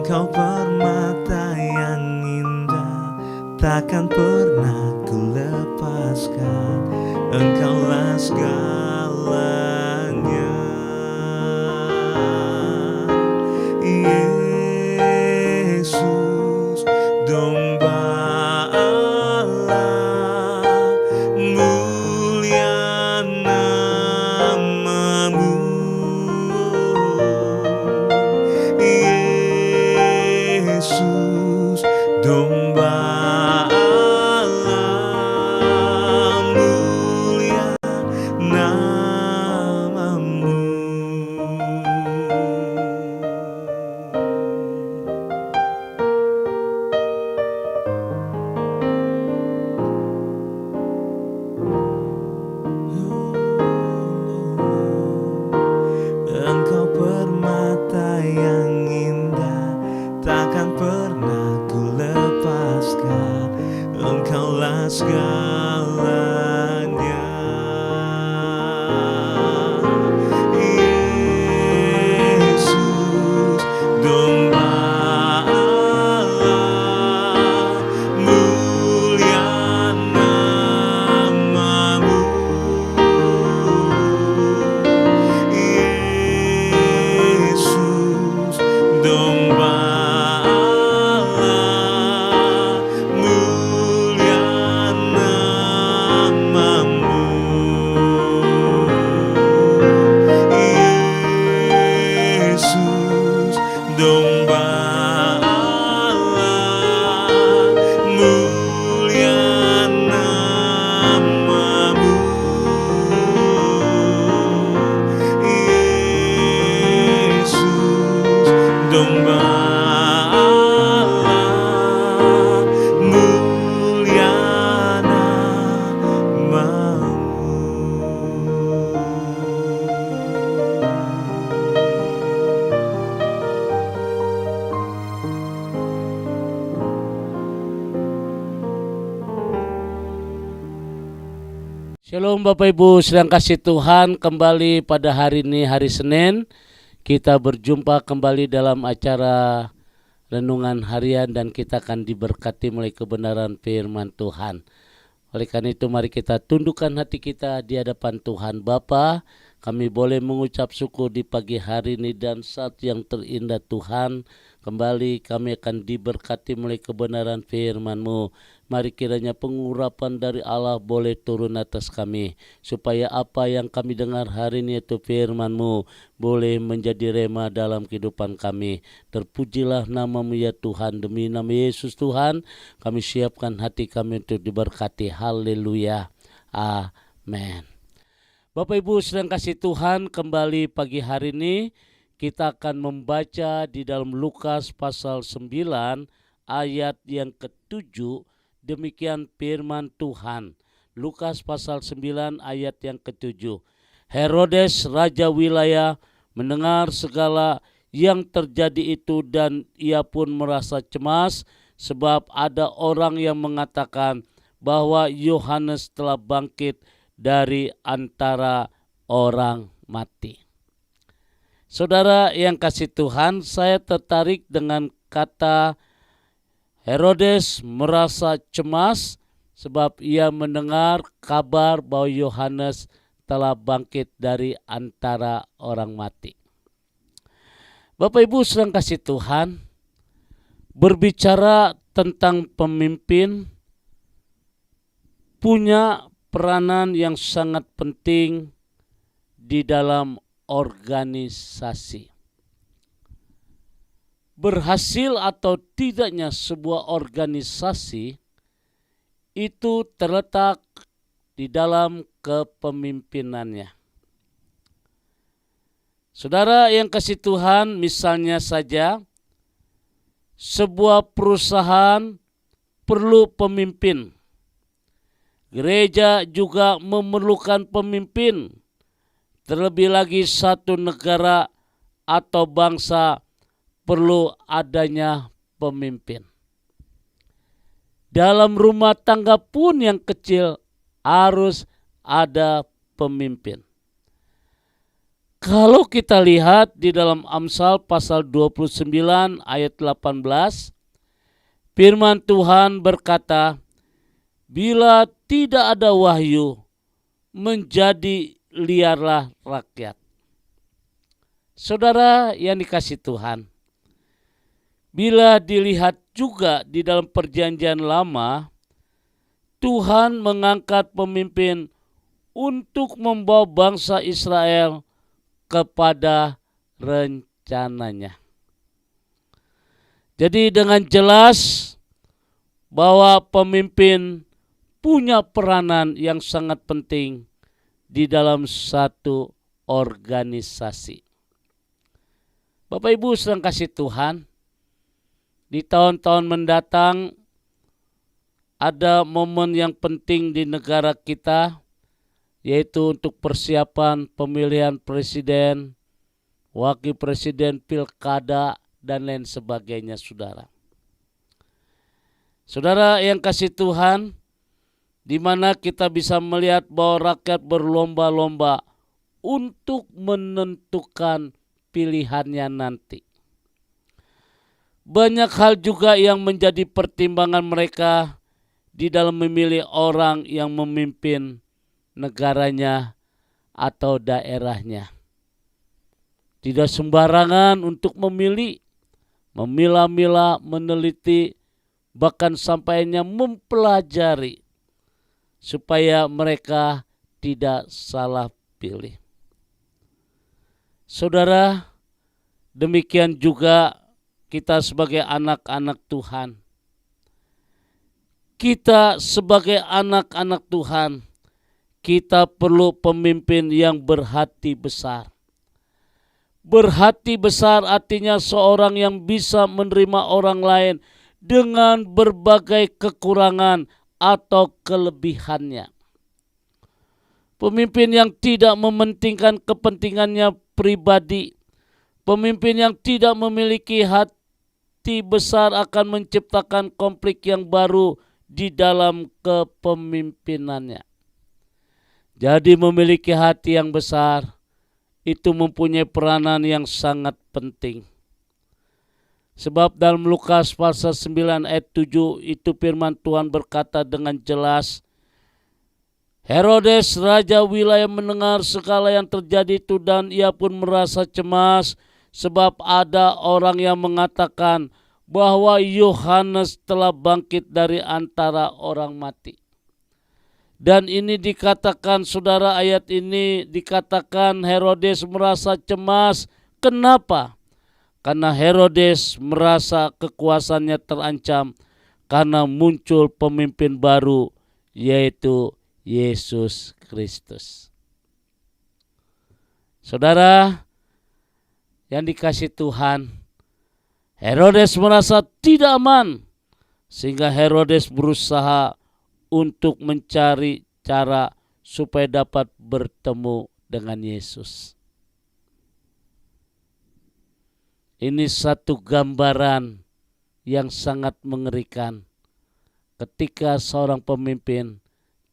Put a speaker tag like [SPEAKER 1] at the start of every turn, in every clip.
[SPEAKER 1] Engkau permata yang indah, takkan pernah ku lepaskan. Engkaulah segalanya, Yesus, domba Allah, mulia namamu. Yesus, domba Allah, mulia namamu. Engkau permata yang indah, takkan pernah ku lepaskan. Engkaulah segalanya, Yesus, domba Allah, mulia namamu. Yesus, domba Allah, mulia namamu. Yesus, domba Allah, mulia namamu. Yesus, domba Allah, mulia namamu.
[SPEAKER 2] Shalom Bapak Ibu sedang kasih Tuhan, kembali pada hari ini, hari Senin, kita berjumpa kembali dalam acara renungan harian dan kita akan diberkati melalui kebenaran firman Tuhan. Oleh karena itu mari kita tundukkan hati kita di hadapan Tuhan Bapa. Kami boleh mengucap syukur di pagi hari ini dan saat yang terindah Tuhan. Kembali kami akan diberkati melalui kebenaran firman-Mu. Mari kiranya pengurapan dari Allah boleh turun atas kami, supaya apa yang kami dengar hari ini itu firman-Mu boleh menjadi rema dalam kehidupan kami. Terpujilah nama-Mu ya Tuhan, demi nama Yesus Tuhan kami siapkan hati kami untuk diberkati. Haleluya, amin. Bapak Ibu sedang kasih Tuhan, kembali pagi hari ini kita akan membaca di dalam Lukas pasal 9 ayat yang ke-7. Demikian firman Tuhan. Lukas pasal 9 ayat yang ke-7. Herodes raja wilayah mendengar segala yang terjadi itu dan ia pun merasa cemas sebab ada orang yang mengatakan bahwa Yohanes telah bangkit dari antara orang mati. Saudara yang kasih Tuhan, saya tertarik dengan kata Herodes merasa cemas sebab ia mendengar kabar bahwa Yohanes telah bangkit dari antara orang mati. Bapak Ibu sedang kasih Tuhan, berbicara tentang pemimpin punya peranan yang sangat penting di dalam organisasi. Berhasil atau tidaknya sebuah organisasi itu terletak di dalam kepemimpinannya. Saudara yang kasih Tuhan, misalnya saja sebuah perusahaan perlu pemimpin. Gereja juga memerlukan pemimpin. Terlebih lagi satu negara atau bangsa perlu adanya pemimpin. Dalam rumah tangga pun yang kecil harus ada pemimpin. Kalau kita lihat di dalam Amsal pasal 29 ayat 18, firman Tuhan berkata, bila tidak ada wahyu, menjadi liarlah rakyat. Saudara yang dikasihi Tuhan, bila dilihat juga di dalam perjanjian lama, Tuhan mengangkat pemimpin untuk membawa bangsa Israel kepada rencananya. Jadi dengan jelas bahwa pemimpin punya peranan yang sangat penting di dalam satu organisasi. Bapak Ibu sedang kasih Tuhan, di tahun-tahun mendatang ada momen yang penting di negara kita, yaitu untuk persiapan pemilihan presiden, wakil presiden, pilkada, dan lain sebagainya, saudara. Saudara yang kasih Tuhan, di mana kita bisa melihat bahwa rakyat berlomba-lomba untuk menentukan pilihannya nanti. Banyak hal juga yang menjadi pertimbangan mereka di dalam memilih orang yang memimpin negaranya atau daerahnya. Tidak sembarangan untuk memilih, memilah-milah, meneliti, bahkan sampainya mempelajari supaya mereka tidak salah pilih. Saudara, demikian juga kita sebagai anak-anak Tuhan. Kita sebagai anak-anak Tuhan, kita perlu pemimpin yang berhati besar. Berhati besar artinya seorang yang bisa menerima orang lain dengan berbagai kekurangan atau kelebihannya. Pemimpin yang tidak mementingkan kepentingannya pribadi, pemimpin yang tidak memiliki hati besar akan menciptakan konflik yang baru di dalam kepemimpinannya. Jadi memiliki hati yang besar itu mempunyai peranan yang sangat penting. Sebab dalam Lukas pasal 9 ayat 7 itu firman Tuhan berkata dengan jelas, Herodes raja wilayah mendengar segala yang terjadi itu dan ia pun merasa cemas sebab ada orang yang mengatakan bahwa Yohanes telah bangkit dari antara orang mati. Dan ini dikatakan, saudara, ayat ini dikatakan Herodes merasa cemas. Kenapa? Karena Herodes merasa kekuasaannya terancam karena muncul pemimpin baru, yaitu Yesus Kristus. Saudara yang dikasihi Tuhan, Herodes merasa tidak aman sehingga Herodes berusaha untuk mencari cara supaya dapat bertemu dengan Yesus. Ini satu gambaran yang sangat mengerikan ketika seorang pemimpin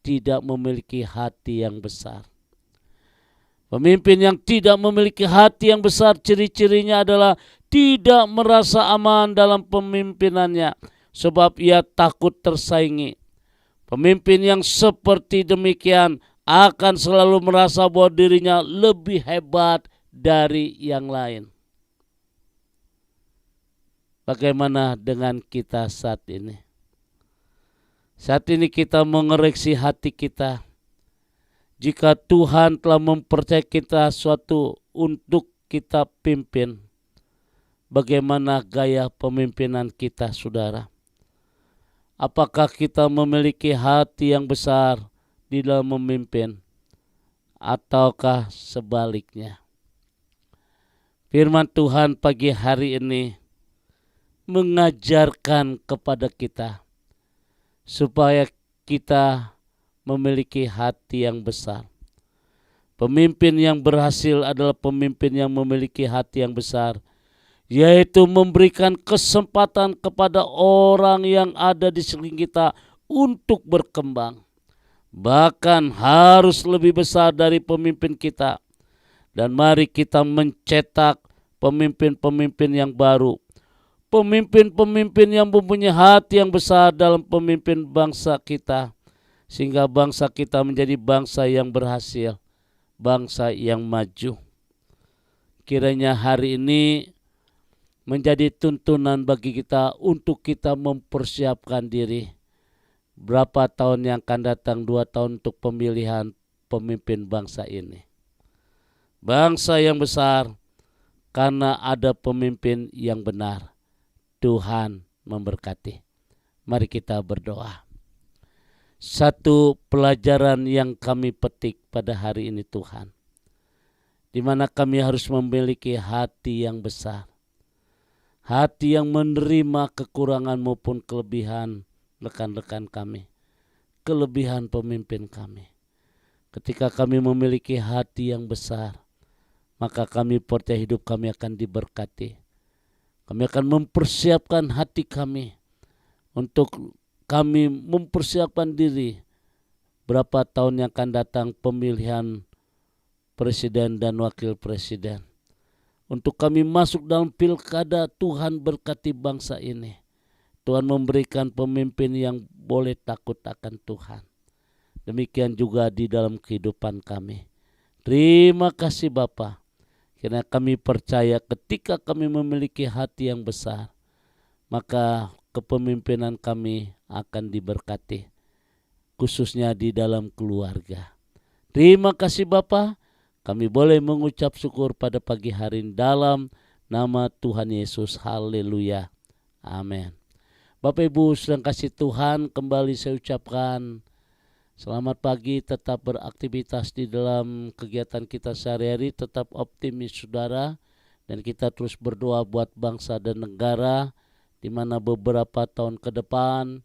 [SPEAKER 2] tidak memiliki hati yang besar. Pemimpin yang tidak memiliki hati yang besar, ciri-cirinya adalah tidak merasa aman dalam pemimpinannya sebab ia takut tersaingi. Pemimpin yang seperti demikian akan selalu merasa bahwa dirinya lebih hebat dari yang lain. Bagaimana dengan kita saat ini? Saat ini kita mengoreksi hati kita. Jika Tuhan telah mempercayai kita suatu untuk kita pimpin, bagaimana gaya pemimpinan kita, saudara? Apakah kita memiliki hati yang besar di dalam memimpin, ataukah sebaliknya? Firman Tuhan pagi hari ini mengajarkan kepada kita supaya kita memiliki hati yang besar. Pemimpin yang berhasil adalah pemimpin yang memiliki hati yang besar, yaitu memberikan kesempatan kepada orang yang ada di sekeliling kita untuk berkembang. Bahkan harus lebih besar dari pemimpin kita. Dan mari kita mencetak pemimpin-pemimpin yang baru, pemimpin-pemimpin yang mempunyai hati yang besar dalam pemimpin bangsa kita, sehingga bangsa kita menjadi bangsa yang berhasil, bangsa yang maju. Kiranya hari ini menjadi tuntunan bagi kita untuk kita mempersiapkan diri. Berapa tahun yang akan datang, 2 tahun untuk pemilihan pemimpin bangsa ini. Bangsa yang besar karena ada pemimpin yang benar. Tuhan memberkati. Mari kita berdoa. Satu pelajaran yang kami petik pada hari ini Tuhan, di mana kami harus memiliki hati yang besar, hati yang menerima kekurangan maupun kelebihan rekan-rekan kami, kelebihan pemimpin kami. Ketika kami memiliki hati yang besar, maka kami percaya hidup kami akan diberkati. Kami akan mempersiapkan hati kami untuk kami mempersiapkan diri berapa tahun yang akan datang pemilihan presiden dan wakil presiden. Untuk kami masuk dalam pilkada, Tuhan berkati bangsa ini. Tuhan memberikan pemimpin yang boleh takut akan Tuhan. Demikian juga di dalam kehidupan kami. Terima kasih Bapa, karena kami percaya ketika kami memiliki hati yang besar, maka kepemimpinan kami akan diberkati, khususnya di dalam keluarga. Terima kasih Bapa, kami boleh mengucap syukur pada pagi hari ini dalam nama Tuhan Yesus. Haleluya. Amin. Bapak Ibu sedang kasih Tuhan, kembali saya ucapkan selamat pagi, tetap beraktivitas di dalam kegiatan kita sehari-hari, tetap optimis saudara, dan kita terus berdoa buat bangsa dan negara, di mana beberapa tahun ke depan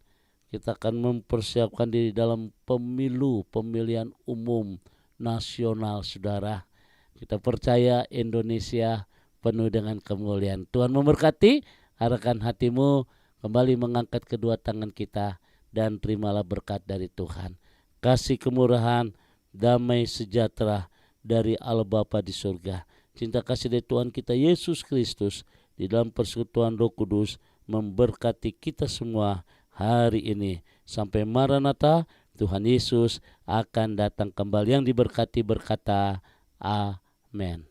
[SPEAKER 2] kita akan mempersiapkan diri dalam pemilihan umum nasional saudara. Kita percaya Indonesia penuh dengan kemuliaan. Tuhan memberkati, arahkan hatimu, kembali mengangkat kedua tangan kita dan terimalah berkat dari Tuhan. Kasih kemurahan, damai sejahtera dari Allah Bapa di surga, cinta kasih dari Tuhan kita Yesus Kristus di dalam persekutuan Roh Kudus memberkati kita semua hari ini. Sampai Maranatha, Tuhan Yesus akan datang kembali. Yang diberkati berkata, Amin.